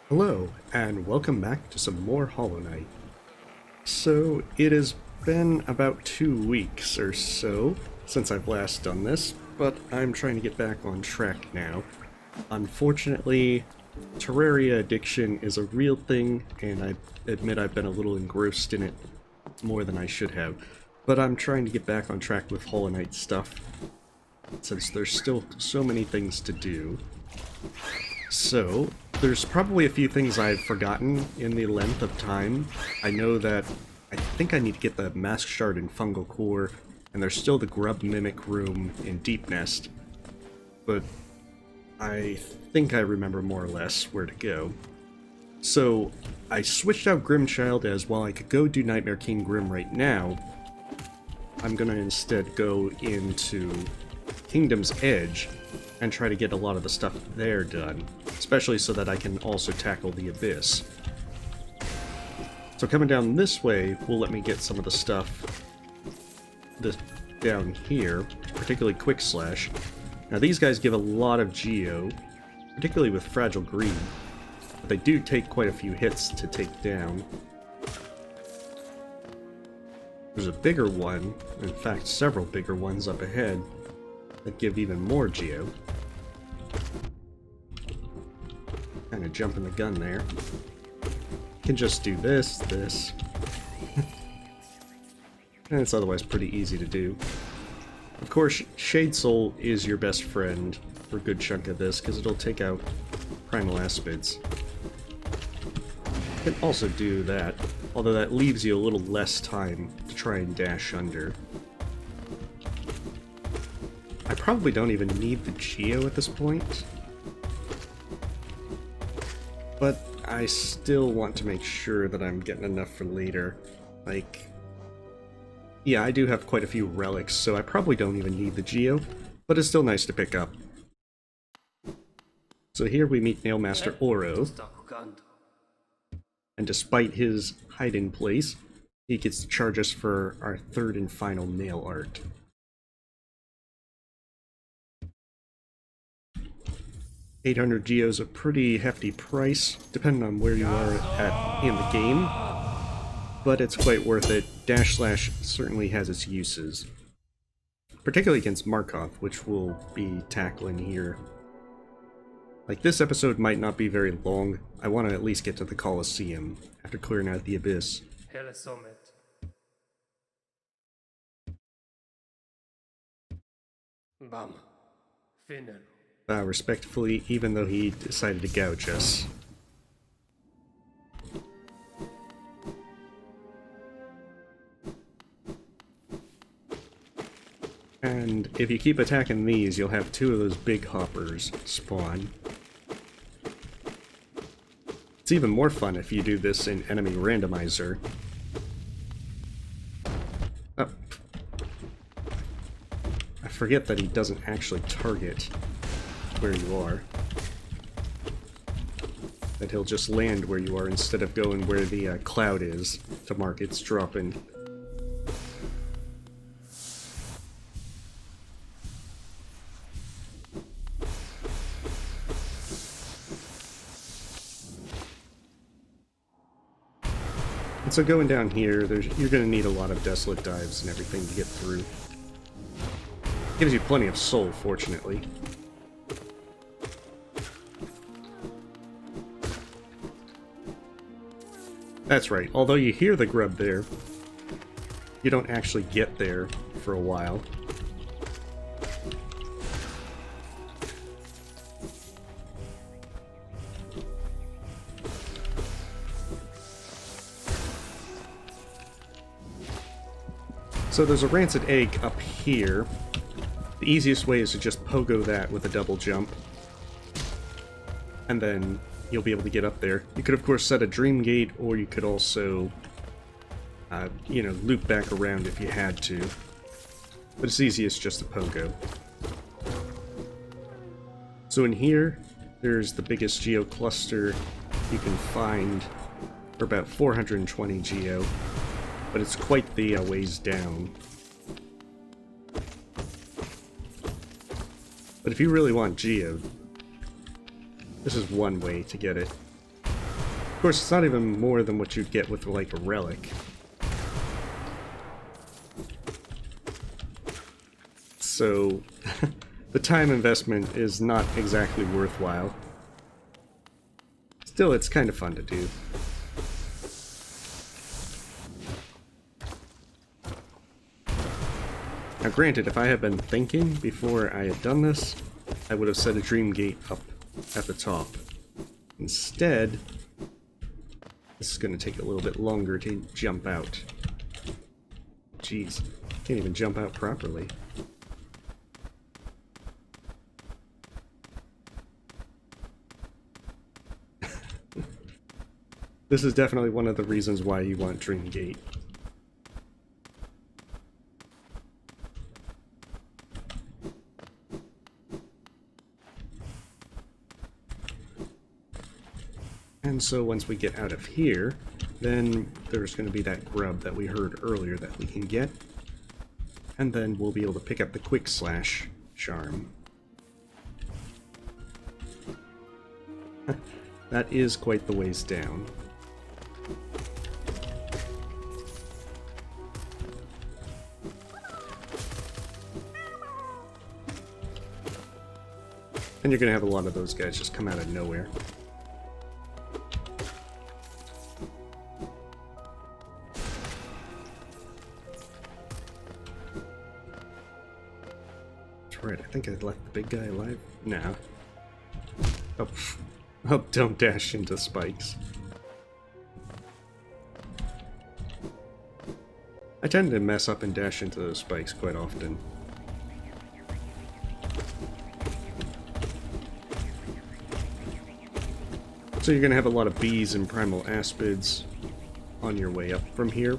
Hello, and welcome back to some more Hollow Knight. So, it has been about 2 weeks or so since I've last done this, but I'm trying to get back on track now. Unfortunately, Terraria addiction is a real thing, and I admit I've been a little engrossed in it more than I should have. But I'm trying to get back on track with Hollow Knight stuff, since there's still so many things to do. So, there's probably a few things I've forgotten in the length of time. I know that I think I need to get the Mask Shard in Fungal Core, and there's still the Grub Mimic room in Deep Nest. But I think I remember more or less where to go. So, I switched out Grimchild as while I could go do Nightmare King Grim right now, I'm gonna instead go into Kingdom's Edge and try to get a lot of the stuff there done, especially so that I can also tackle the Abyss. So coming down this way will let me get some of the stuff down here, particularly Quick Slash. Now these guys give a lot of Geo, particularly with Fragile Green, but they do take quite a few hits to take down. There's a bigger one, in fact several bigger ones up ahead, that give even more Geo. Kinda jumping the gun there. Can just do this. And it's otherwise pretty easy to do. Of course, Shade Soul is your best friend for a good chunk of this, because it'll take out Primal Aspids. Can also do that, although that leaves you a little less time to try and dash under. I probably don't even need the Geo at this point, but I still want to make sure that I'm getting enough for later. Like, yeah, I do have quite a few relics, so I probably don't even need the Geo, but it's still nice to pick up. So here we meet Nailmaster Oro, and despite his hide-in place, he gets to charge us for our third and final nail art. 800 Geo's a pretty hefty price, depending on where you are in the game, but it's quite worth it. Dash Slash certainly has its uses, particularly against Markoth, which we'll be tackling here. Like, this episode might not be very long. I want to at least get to the Colosseum after clearing out the Abyss. Bam. Final. Respectfully, even though he decided to gouge us. And if you keep attacking these, you'll have two of those big hoppers spawn. It's even more fun if you do this in Enemy Randomizer. Oh. I forget that he doesn't actually target where you are. That he'll just land where you are instead of going where the cloud is to mark it's dropping. And so going down here, you're going to need a lot of Desolate Dives and everything to get through. Gives you plenty of soul, fortunately. That's right, although you hear the grub there, you don't actually get there for a while. So there's a rancid egg up here. The easiest way is to just pogo that with a double jump, and then you'll be able to get up there. You could of course set a dream gate, or you could also, you know, loop back around if you had to. But it's easiest just to pogo. So in here, there's the biggest Geo cluster you can find for about 420 Geo, but it's quite the ways down. But if you really want Geo, this is one way to get it. course, it's not even more than what you'd get with, like, a relic. So, the time investment is not exactly worthwhile. Still, it's kind of fun to do. Now granted, if I had been thinking before I had done this, I would have set a dream gate up at the top. Instead, this is going to take a little bit longer to jump out. Jeez, can't even jump out properly. This is definitely one of the reasons why you want Dream Gate. And so once we get out of here, then there's going to be that grub that we heard earlier that we can get. And then we'll be able to pick up the Quick Slash charm. That is quite the ways down. And you're going to have a lot of those guys just come out of nowhere. That's right, I think I left the big guy alive. No. Oh, oh, don't dash into spikes. I tend to mess up and dash into those spikes quite often. So you're going to have a lot of bees and primal aspids on your way up from here.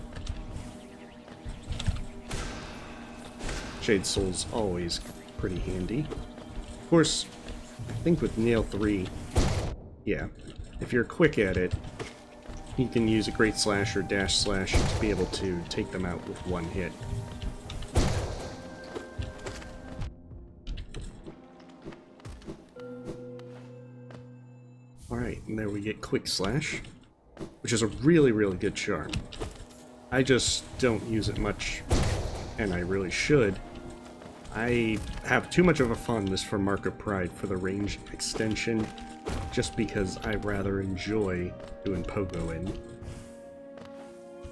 Shade Soul's always pretty handy. Of course, I think with Nail 3, yeah, if you're quick at it, you can use a Great Slash or Dash Slash to be able to take them out with one hit. Alright, and there we get Quick Slash, which is a really, really good charm. I just don't use it much, and I really should. I have too much of a fondness for Mark of Pride for the range extension, just because I rather enjoy doing pogoing.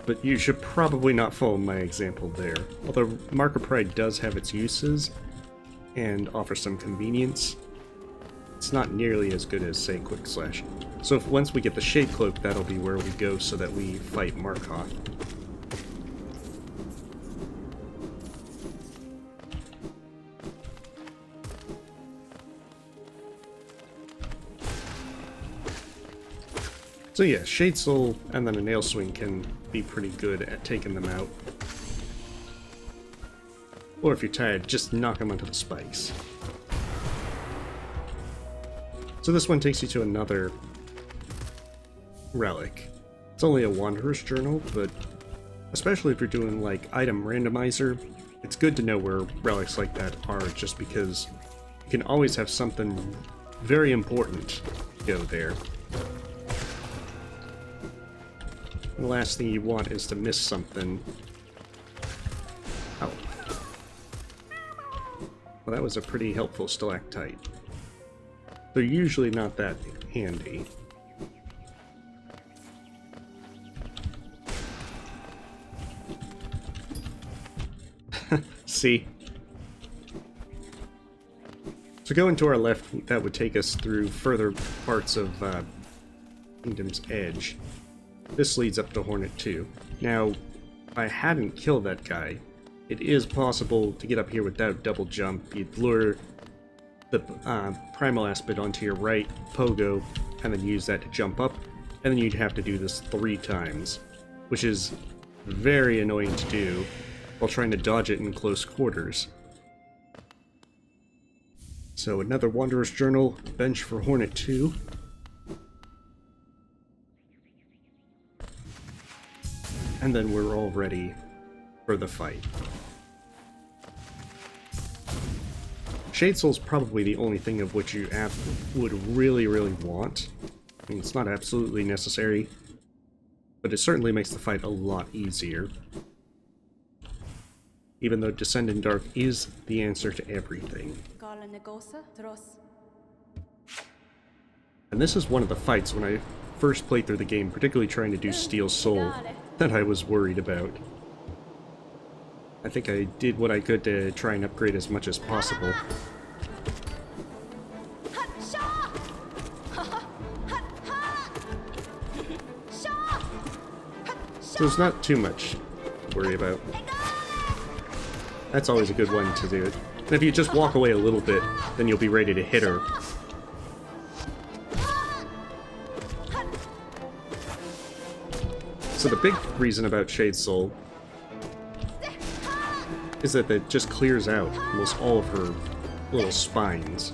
But you should probably not follow my example there. Although Mark of Pride does have its uses, and offers some convenience, it's not nearly as good as, say, Quick Slash. So once we get the Shade Cloak, that'll be where we go so that we fight Markoth. So yeah, Shade Soul and then a Nail Swing can be pretty good at taking them out. Or if you're tired, just knock them onto the spikes. So this one takes you to another relic. It's only a Wanderer's Journal, but especially if you're doing like item randomizer, it's good to know where relics like that are, just because you can always have something very important go there. And the last thing you want is to miss something. Oh. Well, that was a pretty helpful stalactite. They're usually not that handy. See? So going to our left, that would take us through further parts of Kingdom's Edge. This leads up to Hornet 2. Now, if I hadn't killed that guy, it is possible to get up here without double jump. You'd lure the primal aspid onto your right, pogo, and then use that to jump up, and then you'd have to do this 3 times, which is very annoying to do while trying to dodge it in close quarters. So another Wanderer's Journal, bench for Hornet 2. And then we're all ready for the fight. Shade Soul's probably the only thing of which you would really, really want. I mean, it's not absolutely necessary, but it certainly makes the fight a lot easier. Even though Descend in Dark is the answer to everything. And this is one of the fights when I first played through the game, particularly trying to do Steel Soul, that I was worried about. I think I did what I could to try and upgrade as much as possible. So there's not too much to worry about. That's always a good one to do. And if you just walk away a little bit, then you'll be ready to hit her. So the big reason about Shade Soul is that it just clears out almost all of her little spines.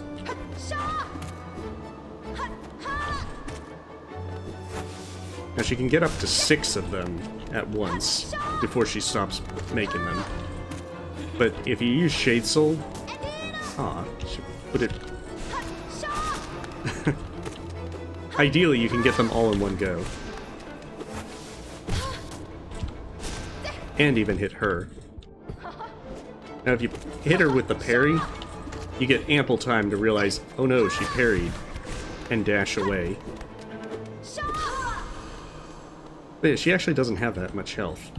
Now she can get up to 6 of them at once before she stops making them. But if you use Shade Soul, she put it. Ideally, you can get them all in one go, and even hit her. Now, if you hit her with the parry, you get ample time to realize, oh no, she parried, and dash away. But yeah, she actually doesn't have that much health.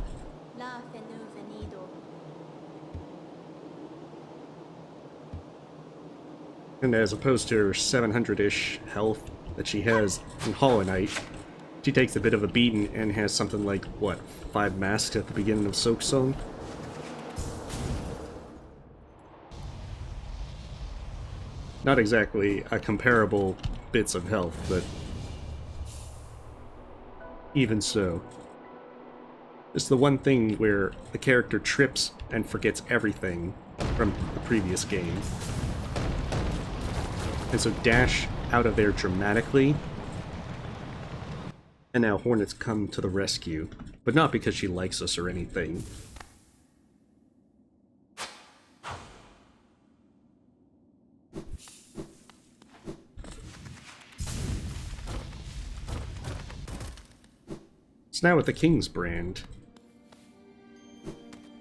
And as opposed to her 700-ish health that she has in Hollow Knight, she takes a bit of a beating and has something like, what, 5 masks at the beginning of Soak Song? Not exactly a comparable bits of health, but even so. It's the one thing where the character trips and forgets everything from the previous game. And so dash out of there dramatically, and now Hornet's come to the rescue, but not because she likes us or anything. So now with the King's Brand,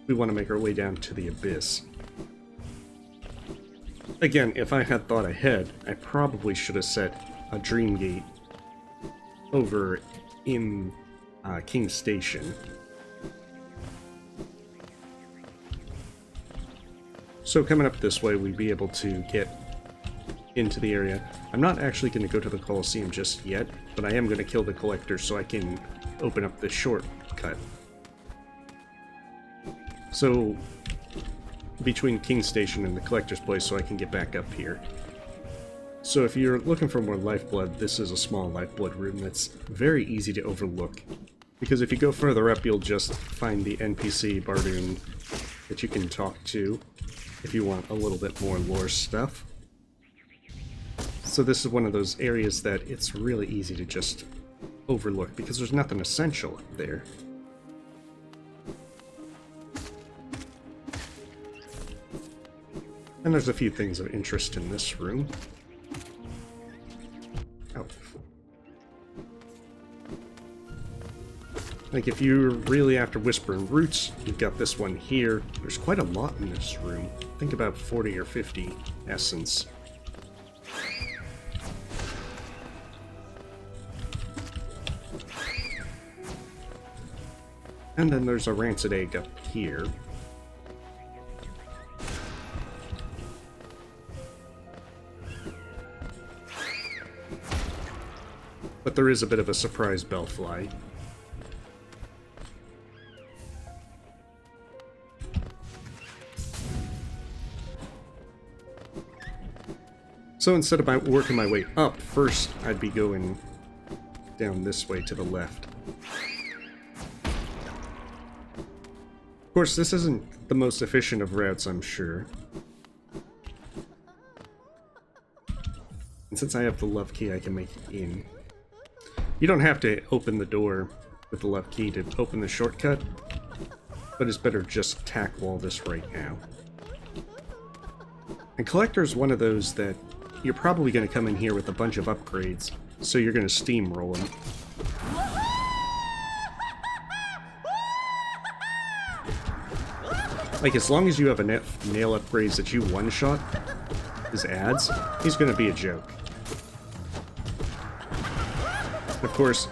we want to make our way down to the Abyss. Again, if I had thought ahead, I probably should have set a Dream Gate over in King's Station. So coming up this way, we'd be able to get into the area. I'm not actually going to go to the Colosseum just yet, but I am going to kill the Collector so I can open up the shortcut. So between King's Station and the Collector's Place so I can get back up here. So if you're looking for more lifeblood, this is a small lifeblood room that's very easy to overlook. Because if you go further up, you'll just find the NPC Bardoon that you can talk to if you want a little bit more lore stuff. So this is one of those areas that it's really easy to just overlook because there's nothing essential up there. And there's a few things of interest in this room. Oh. Like if you're really after Whispering Roots, you've got this one here. There's quite a lot in this room. Think about 40 or 50 essence. And then there's a rancid egg up here. But there is a bit of a surprise bellfly. So instead of working my way up, first I'd be going down this way to the left. Of course, this isn't the most efficient of routes, I'm sure. And since I have the love key, I can make it in. You don't have to open the door with the left key to open the shortcut, but it's better just tack wall this right now. And Collector's one of those that you're probably going to come in here with a bunch of upgrades, so you're going to steamroll him. Like, as long as you have enough nail upgrades that you one-shot his ads, he's going to be a joke. And of course,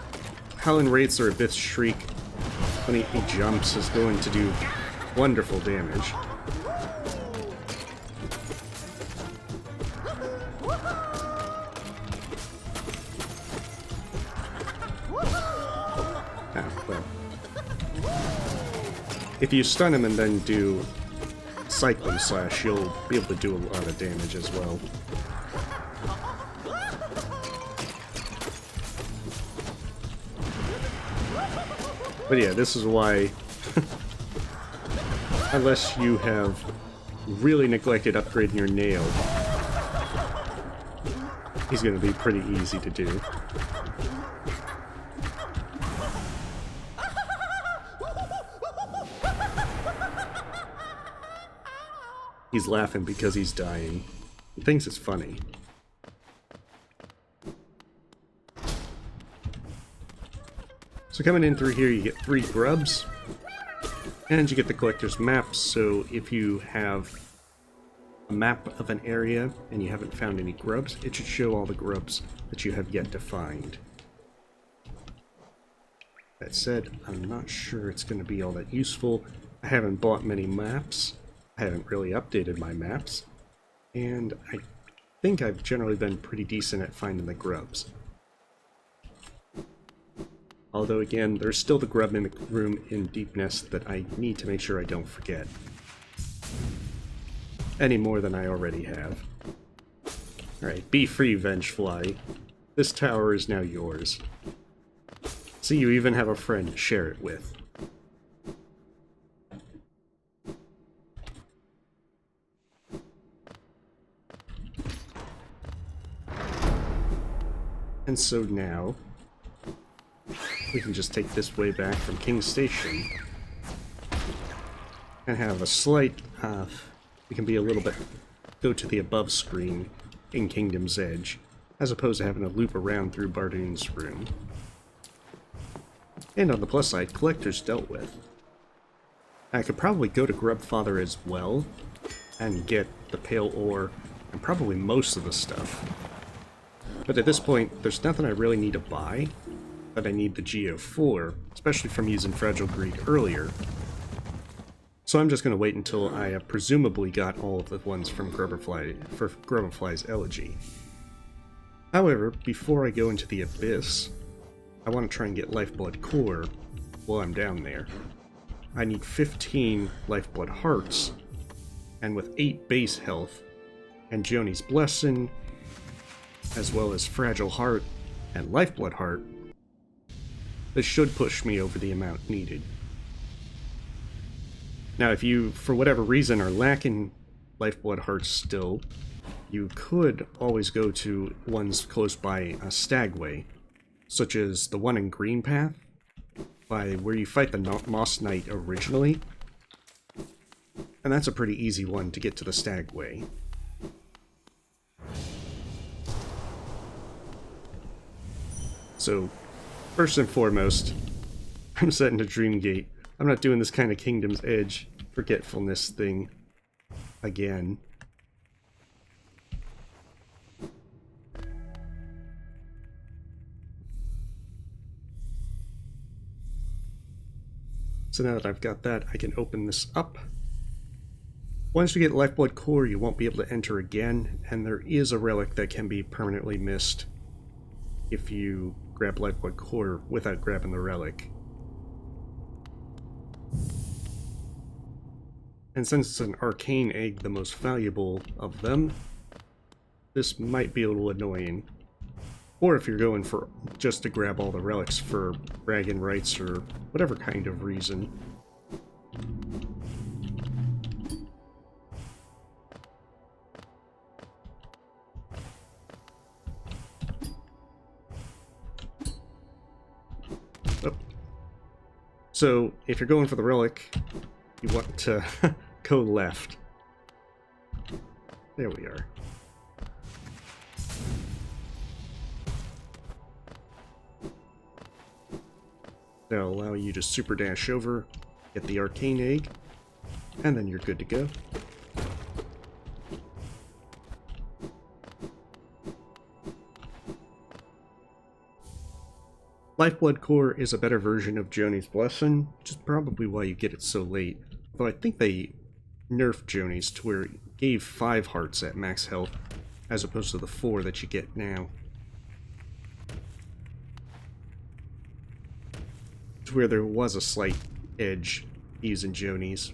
Howlin' Wraiths or Abyss Shriek, when he jumps, is going to do wonderful damage. If you stun him and then do Cyclone Slash, you'll be able to do a lot of damage as well. But yeah, this is why, unless you have really neglected upgrading your nail, he's going to be pretty easy to do. He's laughing because he's dying. He thinks it's funny. So coming in through here, you get 3 grubs, and you get the collector's map. So if you have a map of an area and you haven't found any grubs, it should show all the grubs that you have yet to find. That said, I'm not sure it's going to be all that useful. I haven't bought many maps. I haven't really updated my maps, and I think I've generally been pretty decent at finding the grubs. Although again, there's still the grub in the room in Deep Nest that I need to make sure I don't forget. Any more than I already have. Alright, be free, Vengefly. This tower is now yours. See, you even have a friend to share it with. And so now, we can just take this way back from King's Station and have a slight, we can be a little bit, go to the above screen in Kingdom's Edge, as opposed to having to loop around through Bardoon's room. And on the plus side, Collector's dealt with. I could probably go to Grubfather as well, and get the Pale Ore, and probably most of the stuff. But at this point, there's nothing I really need to buy that I need the Geo for, especially from using Fragile Greed earlier. So I'm just going to wait until I have presumably got all of the ones from Grubberfly's Elegy. However, before I go into the Abyss, I want to try and get Lifeblood Core while I'm down there. I need 15 Lifeblood Hearts, and with 8 base health, and Joni's Blessing, as well as Fragile Heart and Lifeblood Heart, this should push me over the amount needed. Now, if you, for whatever reason, are lacking Lifeblood Hearts still, you could always go to ones close by Stagway, such as the one in Green Path, by where you fight the Moss Knight originally, and that's a pretty easy one to get to the Stagway. So, first and foremost, I'm setting to Dreamgate. I'm not doing this kind of Kingdom's Edge forgetfulness thing again. So now that I've got that, I can open this up. Once you get Lifeblood Core, you won't be able to enter again, and there is a relic that can be permanently missed if you grab Lifeblood Core without grabbing the relic. And since it's an arcane egg, the most valuable of them, this might be a little annoying. Or if you're going for just to grab all the relics for bragging rights or whatever kind of reason. Oh. So, if you're going for the relic, you want to go left. There we are. That'll allow you to super dash over, get the arcane egg, and then you're good to go. Lifeblood Core is a better version of Joni's Blessing, which is probably why you get it so late. Though I think they nerfed Joni's to where it gave 5 hearts at max health, as opposed to the 4 that you get now. To where there was a slight edge using Joni's.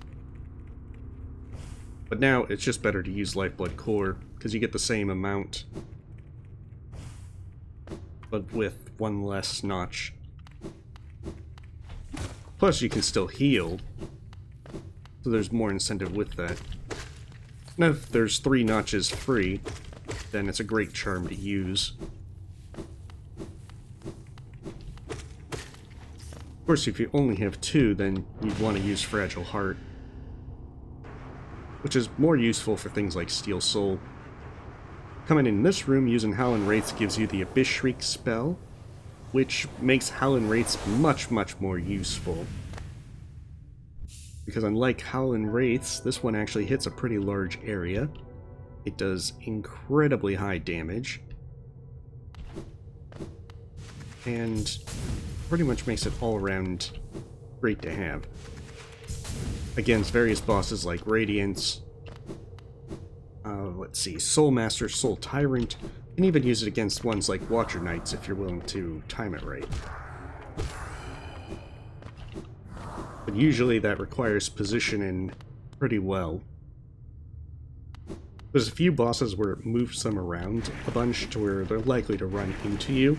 But now it's just better to use Lifeblood Core, because you get the same amount, but with one less notch. Plus you can still heal, so there's more incentive with that. And if there's 3 notches free, then it's a great charm to use. Of course, if you only have 2, then you'd want to use Fragile Heart, which is more useful for things like Steel Soul. Coming in this room, using Howlin' Wraiths gives you the Abyss Shriek spell, which makes Howlin' Wraiths much more useful. Because unlike Howlin' Wraiths, this one actually hits a pretty large area. It does incredibly high damage, and pretty much makes it all around great to have. Against various bosses like Radiance, let's see, Soul Master, Soul Tyrant. You can even use it against ones like Watcher Knights if you're willing to time it right. But usually that requires positioning pretty well. There's a few bosses where it moves them around a bunch to where they're likely to run into you.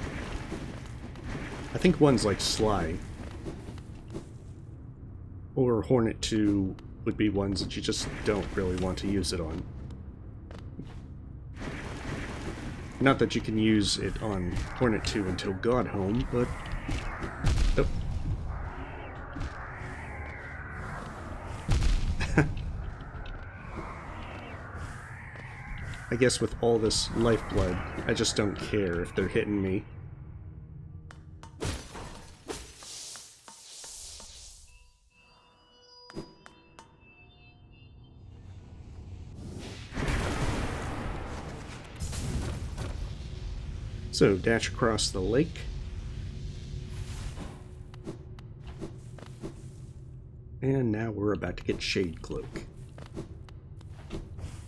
I think ones like Sly or Hornet 2 would be ones that you just don't really want to use it on. Not that you can use it on Hornet 2 until Godhome, but... Oh. I guess with all this lifeblood, I just don't care if they're hitting me. So, dash across the lake. And now we're about to get Shade Cloak.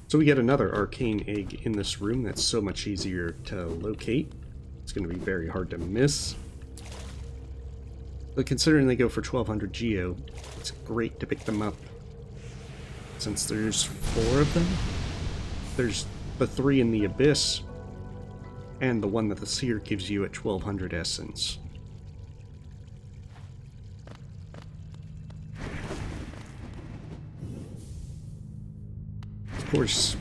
So we get another arcane egg in this room that's so much easier to locate. It's going to be very hard to miss. But considering they go for 1200 Geo, it's great to pick them up. Since there's 4 of them, there's the 3 in the Abyss, and the one that the Seer gives you at 1200 Essence. Of course,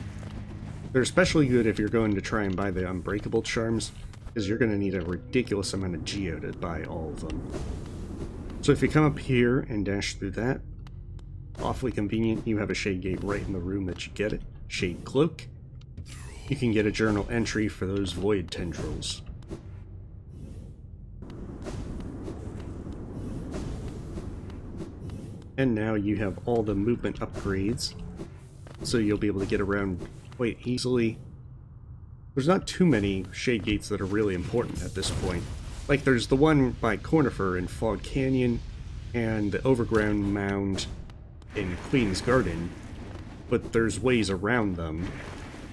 they're especially good if you're going to try and buy the Unbreakable Charms, because you're going to need a ridiculous amount of Geo to buy all of them. So if you come up here and dash through that, awfully convenient, you have a Shade Gate right in the room that you get it. Shade Cloak. You can get a journal entry for those Void Tendrils. And now you have all the movement upgrades, so you'll be able to get around quite easily. There's not too many Shade Gates that are really important at this point. Like there's the one by Cornifer in Fog Canyon, and the Overground Mound in Queen's Garden, but there's ways around them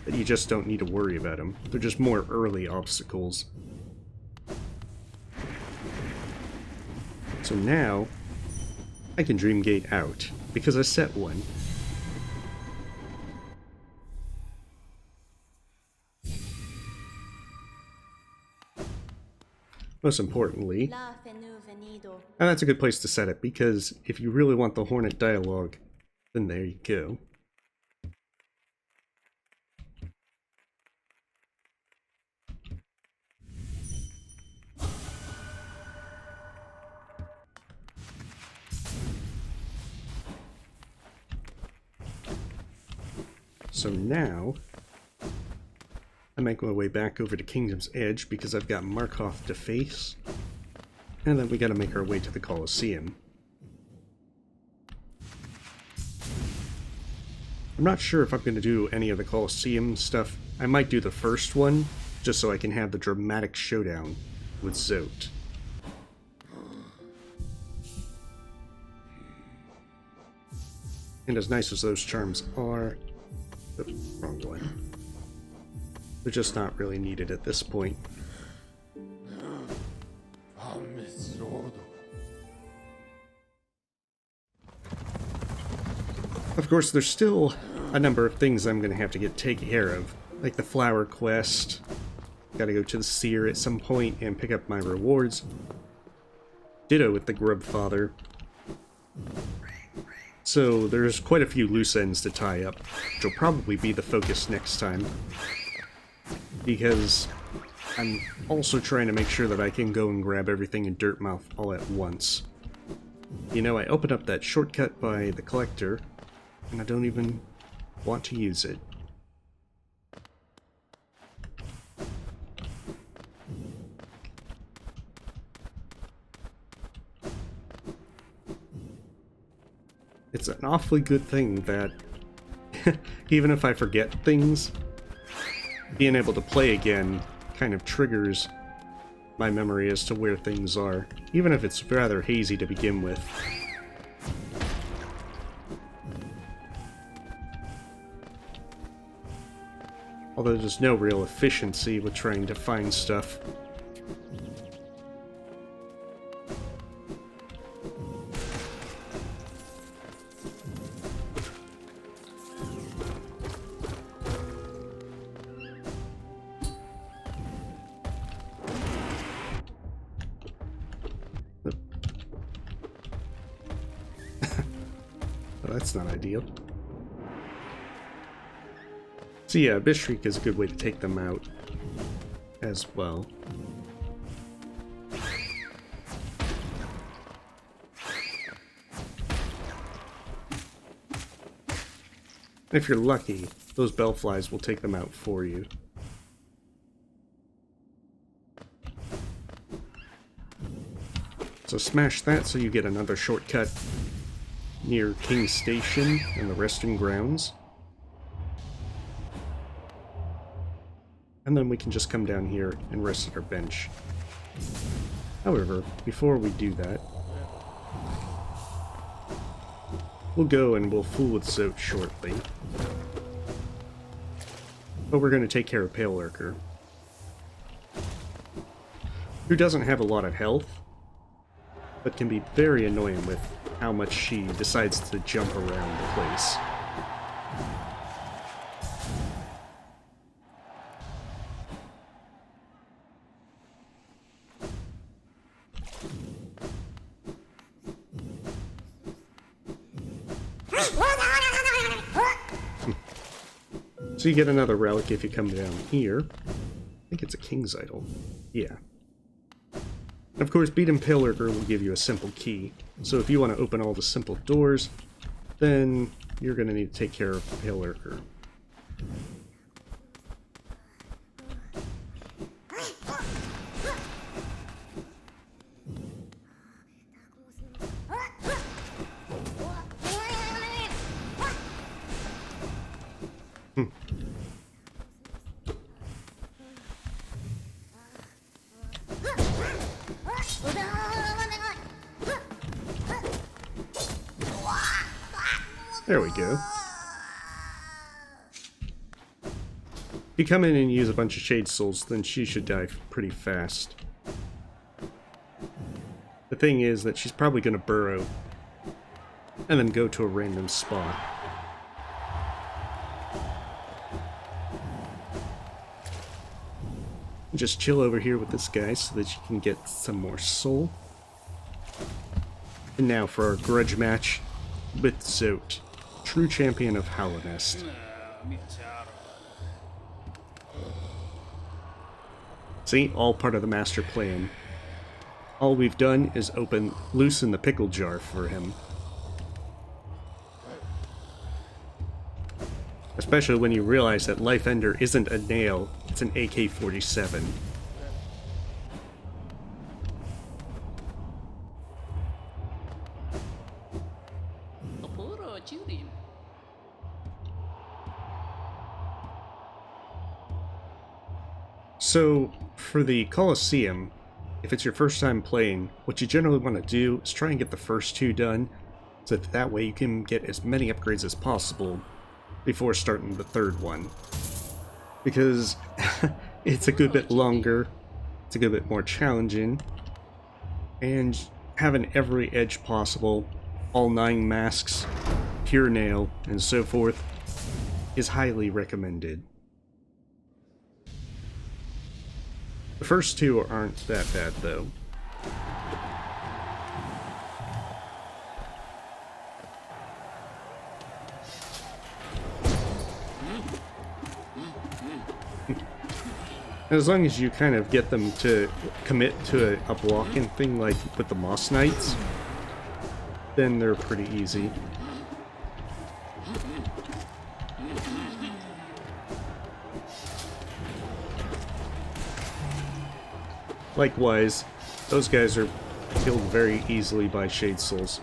that you just don't need to worry about them. They're just more early obstacles. So now, I can Dream Gate out, because I set one. Most importantly, and that's a good place to set it, because if you really want the Hornet dialogue, then there you go. So now, I make my way back over to Kingdom's Edge because I've got Markoth to face. And then we gotta make our way to the Colosseum. I'm not sure if I'm gonna do any of the Colosseum stuff. I might do the first one, just so I can have the dramatic showdown with Zote. And as nice as those charms are... Oh, wrong one. They're just not really needed at this point. Of course, there's still a number of things I'm going to have to get taken care of, like the flower quest. Gotta go to the seer at some point and pick up my rewards. Ditto with the Grub Father. So there's quite a few loose ends to tie up, which will probably be the focus next time. Because I'm also trying to make sure that I can go and grab everything in Dirtmouth all at once. You know, I opened up that shortcut by the collector, and I don't even want to use it. It's an awfully good thing that, even if I forget things, being able to play again kind of triggers my memory as to where things are, even if it's rather hazy to begin with. Although there's no real efficiency with trying to find stuff. Well, that's not ideal. So yeah, Bishriek is a good way to take them out as well. If you're lucky, those bellflies will take them out for you. So smash that so you get another shortcut near King's Station and the Resting Grounds. And then we can just come down here and rest at our bench. However, before we do that, we'll go and we'll fool with Zote shortly. But we're going to take care of Pale Lurker, who doesn't have a lot of health, but can be very annoying with how much she decides to jump around the place. So you get another relic if you come down here. I think it's a King's Idol. Yeah. And of course, beating Pale Lurker will give you a simple key. So if you want to open all the simple doors, then you're going to need to take care of Pale Lurker. There we go. If you come in and use a bunch of Shade Souls, then she should die pretty fast. The thing is that she's probably going to burrow and then go to a random spot. Just chill over here with this guy so that you can get some more soul. And now for our grudge match with Zote, true champion of Hallownest. See, all part of the master plan. All we've done is loosen the pickle jar for him. Especially when you realize that Life Ender isn't a nail, it's an AK-47. about you then? So, for the Colosseum, if it's your first time playing, what you generally want to do is try and get the first two done, so that way you can get as many upgrades as possible before starting the third one. Because it's a good bit longer, it's a good bit more challenging, and having every edge possible, all 9 masks, pure nail, and so forth, is highly recommended. The first two aren't that bad, though. As long as you kind of get them to commit to a blocking thing like with the Moss Knights, then they're pretty easy. Likewise, those guys are killed very easily by Shade Souls.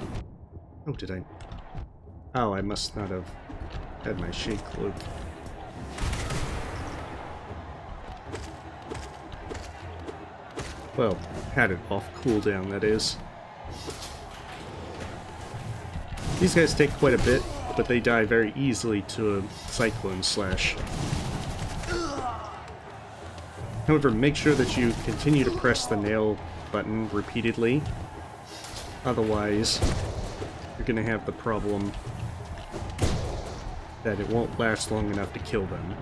Oh, did I? Oh, I must not have had my Shade Cloak. Well, had it off cooldown, that is. These guys take quite a bit, but they die very easily to a Cyclone Slash. However, make sure that you continue to press the nail button repeatedly. Otherwise, you're going to have the problem that it won't last long enough to kill them.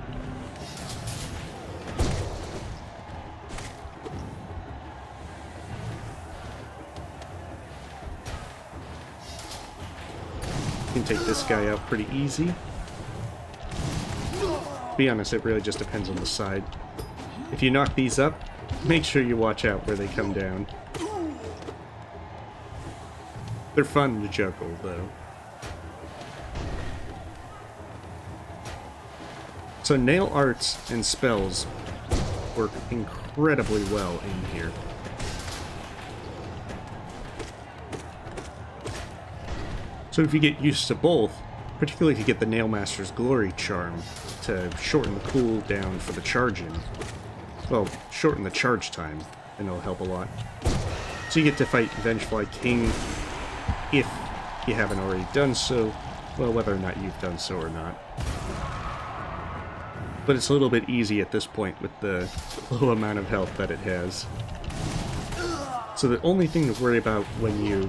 You can take this guy out pretty easy. To be honest, it really just depends on the side. If you knock these up, make sure you watch out where they come down. They're fun to juggle, though. So nail arts and spells work incredibly well in here. So if you get used to both, particularly if you get the Nailmaster's Glory Charm to shorten the cooldown for the charging, well, shorten the charge time, and it'll help a lot. So you get to fight Vengefly King if you haven't already done so, well, whether or not you've done so or not. But it's a little bit easy at this point with the low amount of health that it has. So the only thing to worry about when you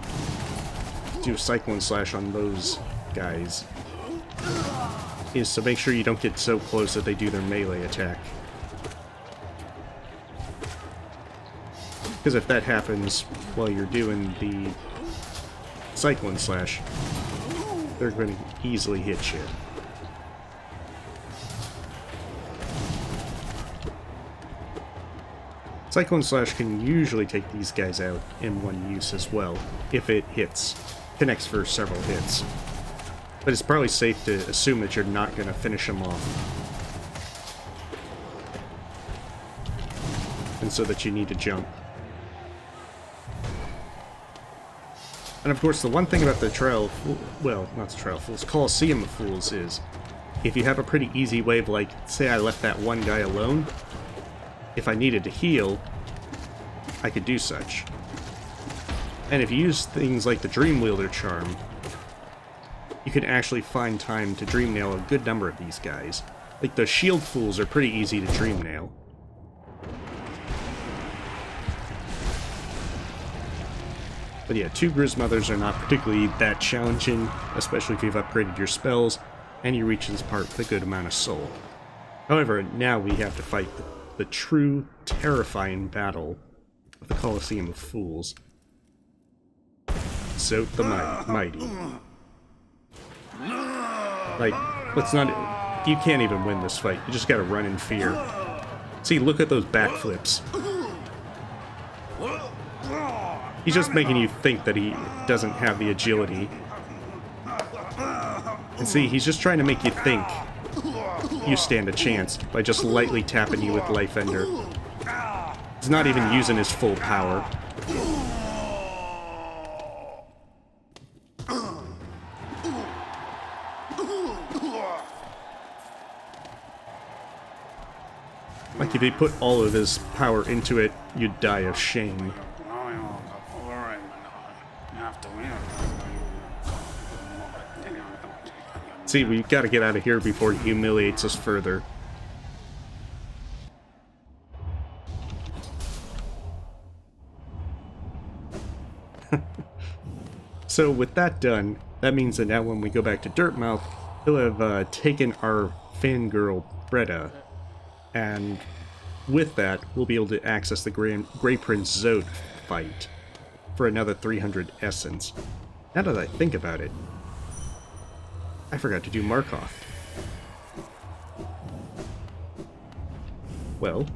do Cyclone Slash on those guys is to make sure you don't get so close that they do their melee attack. Because if that happens while you're doing the Cyclone Slash, they're going to easily hit you. Cyclone Slash can usually take these guys out in one use as well, if it hits. Connects for several hits. But it's probably safe to assume that you're not going to finish them off. And so that you need to jump. And of course, the one thing about the Trial of well, not the Trial of Fools, Colosseum of Fools is, if you have a pretty easy way of, like, say I left that one guy alone, if I needed to heal, I could do such. And if you use things like the Dream Wielder Charm, you can actually find time to Dream Nail a good number of these guys. Like, the Shield Fools are pretty easy to Dream Nail. But yeah, 2 Grismothers are not particularly that challenging, especially if you've upgraded your spells, and you reach this part with a good amount of soul. However, now we have to fight the true, terrifying battle of the Colosseum of Fools. Zote the Mighty. Like, let's not... You can't even win this fight, you just gotta run in fear. See, look at those backflips. He's just making you think that he doesn't have the agility. And see, he's just trying to make you think you stand a chance by just lightly tapping you with Life Ender. He's not even using his full power. if he put all of his power into it, you'd die of shame. See, we've got to get out of here before he humiliates us further. So with that done, that means that now when we go back to Dirtmouth, he'll have taken our fangirl Bretta, and with that, we'll be able to access the Grey Prince Zote fight for another 300 essence. Now that I think about it, I forgot to do Markoth. Well,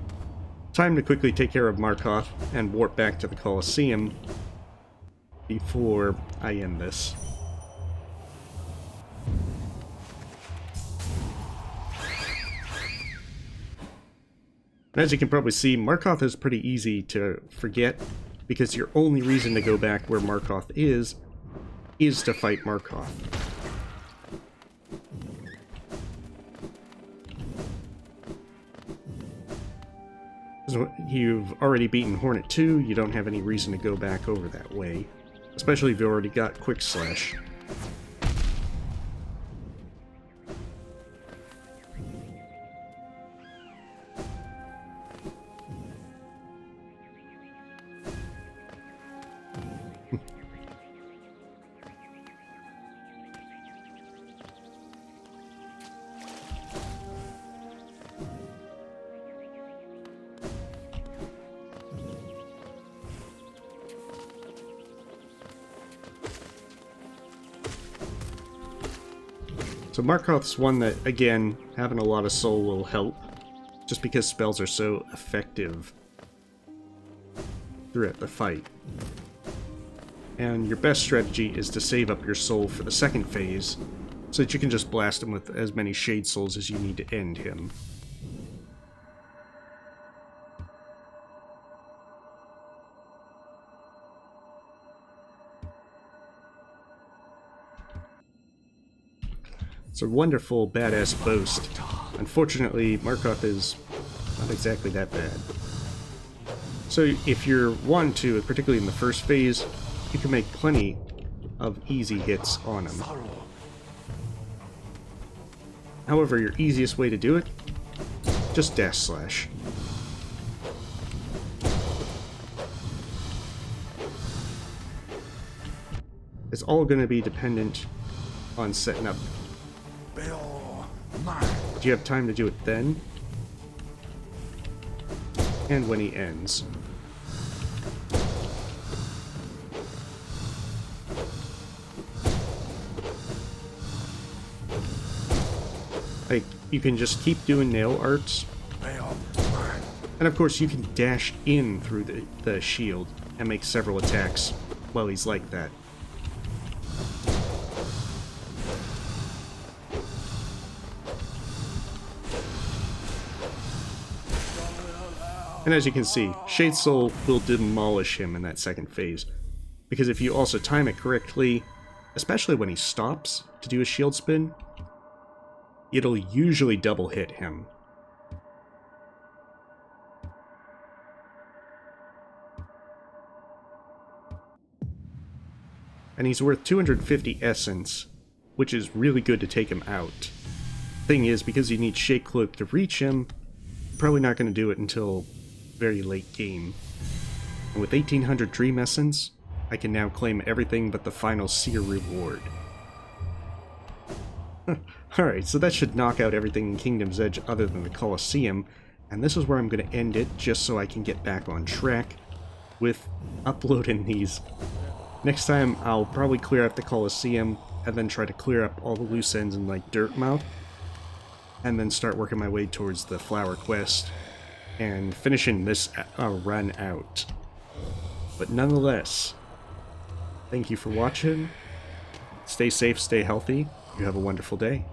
time to quickly take care of Markoth and warp back to the Colosseum before I end this. And as you can probably see, Markoth is pretty easy to forget, because your only reason to go back where Markoth is to fight Markoth. So you've already beaten Hornet 2, you don't have any reason to go back over that way. Especially if you've already got Quick Slash. So Markoth's one that, again, having a lot of soul will help, just because spells are so effective throughout the fight. And your best strategy is to save up your soul for the second phase, so that you can just blast him with as many Shade Souls as you need to end him. It's a wonderful, badass boast. Unfortunately, Markoth is not exactly that bad. So if you're wanting to, particularly in the first phase, you can make plenty of easy hits on him. However, your easiest way to do it, just dash slash. It's all going to be dependent on setting up. Do you have time to do it then? And when he ends. Like, you can just keep doing nail arts. And of course you can dash in through the shield and make several attacks while he's like that. And as you can see, Shade Soul will demolish him in that second phase. Because if you also time it correctly, especially when he stops to do a shield spin, it'll usually double hit him. And he's worth 250 essence, which is really good to take him out. Thing is, because you need Shade Cloak to reach him, you're probably not going to do it until very late game. And with 1800 Dream Essence, I can now claim everything but the final Seer reward. Alright, so that should knock out everything in Kingdom's Edge other than the Colosseum, and this is where I'm going to end it, just so I can get back on track with uploading these. Next time, I'll probably clear out the Colosseum, and then try to clear up all the loose ends in, like, Dirtmouth, and then start working my way towards the Flower Quest, and finishing this run out. But nonetheless, thank you for watching. Stay safe, stay healthy. You have a wonderful day.